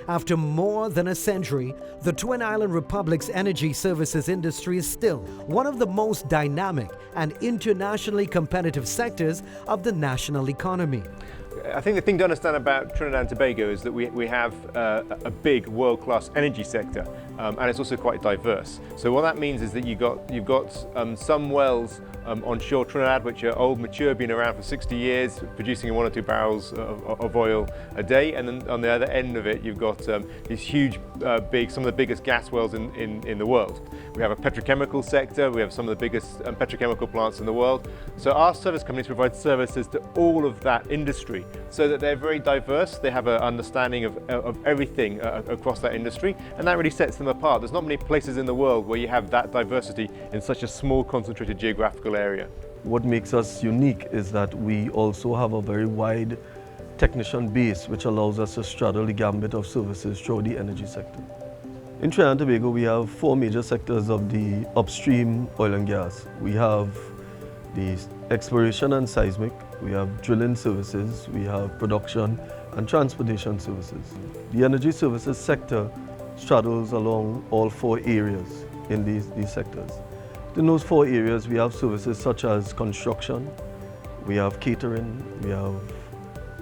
After more than a century, the Twin Island Republic's energy services industry is still one of the most dynamic and internationally competitive sectors of the national economy. I think the thing to understand about Trinidad and Tobago is that we have a big world-class energy sector, and it's also quite diverse. So what that means is that you've got some wells onshore Trinidad, which are old, mature, been around for 60 years, producing 1 or 2 barrels of oil a day. And then on the other end of it, you've got these huge, some of the biggest gas wells in the world. We have a petrochemical sector. We have some of the biggest petrochemical plants in the world. So our service companies provide services to all of that industry, so that they're very diverse. They have an understanding of everything across that industry, and that really sets them apart. There's not many places in the world where you have that diversity in such a small, concentrated geographical area. What makes us unique is that we also have a very wide technician base, which allows us to straddle the gambit of services throughout the energy sector. In Trinidad and Tobago, we have 4 major sectors of the upstream oil and gas. We have the exploration and seismic, we have drilling services, we have production and transportation services. The energy services sector straddles along all 4 areas in these sectors. In those 4 areas, we have services such as construction, we have catering, we have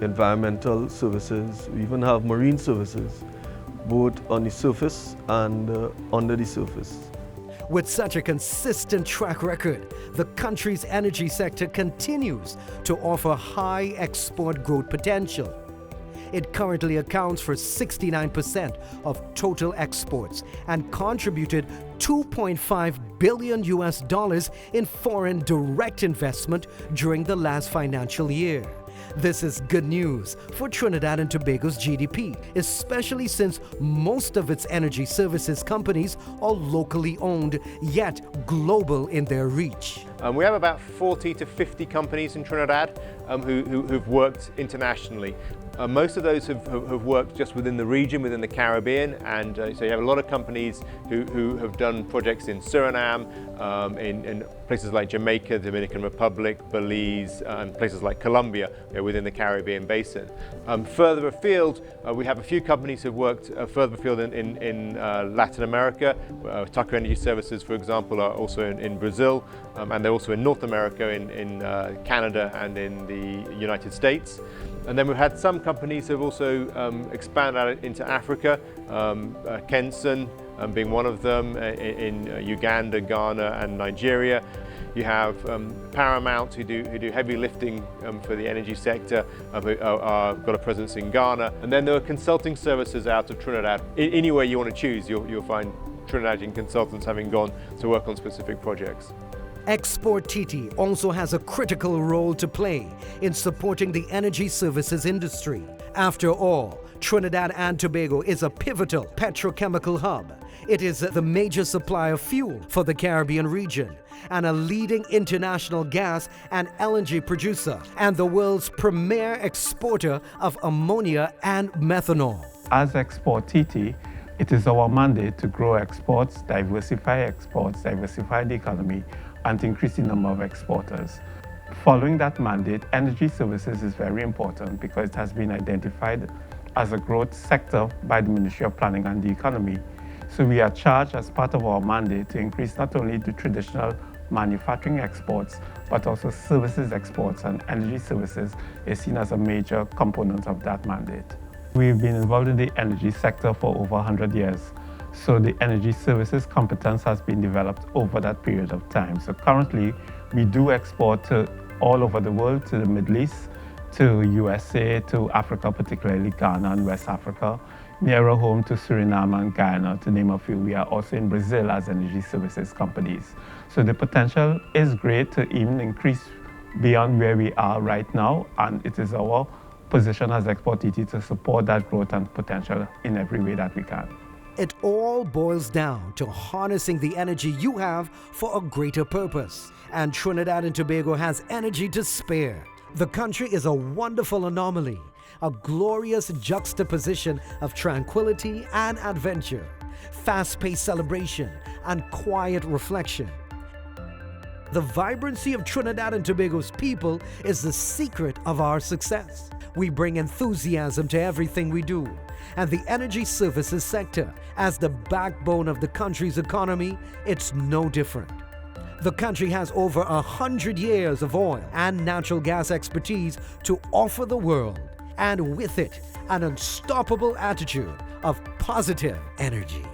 environmental services, we even have marine services, both on the surface and under the surface. With such a consistent track record, the country's energy sector continues to offer high export growth potential. It currently accounts for 69% of total exports and contributed $2.5 billion in foreign direct investment during the last financial year. This is good news for Trinidad and Tobago's GDP, especially since most of its energy services companies are locally owned, yet global in their reach. We have about 40 to 50 companies in Trinidad who've worked internationally. Most of those have worked just within the region, within the Caribbean, and so you have a lot of companies who have done projects in Suriname, in places like Jamaica, Dominican Republic, Belize, and places like Colombia, within the Caribbean basin. Further afield, we have a few companies who've worked further afield in Latin America. Tucker Energy Services, for example, are also in Brazil, and they're also in North America, in Canada and in the United States. And then we've had some companies who have also expanded out into Africa, Kenson being one of them, in Uganda, Ghana and Nigeria. You have Paramount, who do heavy lifting for the energy sector, who got a presence in Ghana. And then there are consulting services out of Trinidad. Anywhere you want to choose, you'll find Trinidadian consultants having gone to work on specific projects. Export TT also has a critical role to play in supporting the energy services industry. After all, Trinidad and Tobago is a pivotal petrochemical hub. It is the major supplier of fuel for the Caribbean region and a leading international gas and LNG producer and the world's premier exporter of ammonia and methanol. As Export TT, it is our mandate to grow exports, diversify the economy, and to increase the number of exporters. Following that mandate, energy services is very important because it has been identified as a growth sector by the Ministry of Planning and the Economy. So we are charged as part of our mandate to increase not only the traditional manufacturing exports, but also services exports, and energy services is seen as a major component of that mandate. We've been involved in the energy sector for over 100 years. So the energy services competence has been developed over that period of time. So currently, we do export to all over the world, to the Middle East, to USA, to Africa, particularly Ghana and West Africa, nearer home to Suriname and Guyana, to name a few. We are also in Brazil as energy services companies. So the potential is great to even increase beyond where we are right now, and it is our position as Export TT to support that growth and potential in every way that we can. It all boils down to harnessing the energy you have for a greater purpose. And Trinidad and Tobago has energy to spare. The country is a wonderful anomaly, a glorious juxtaposition of tranquility and adventure, fast-paced celebration and quiet reflection. The vibrancy of Trinidad and Tobago's people is the secret of our success. We bring enthusiasm to everything we do, and the energy services sector, as the backbone of the country's economy, it's no different. The country has over 100 years of oil and natural gas expertise to offer the world, and with it, an unstoppable attitude of positive energy.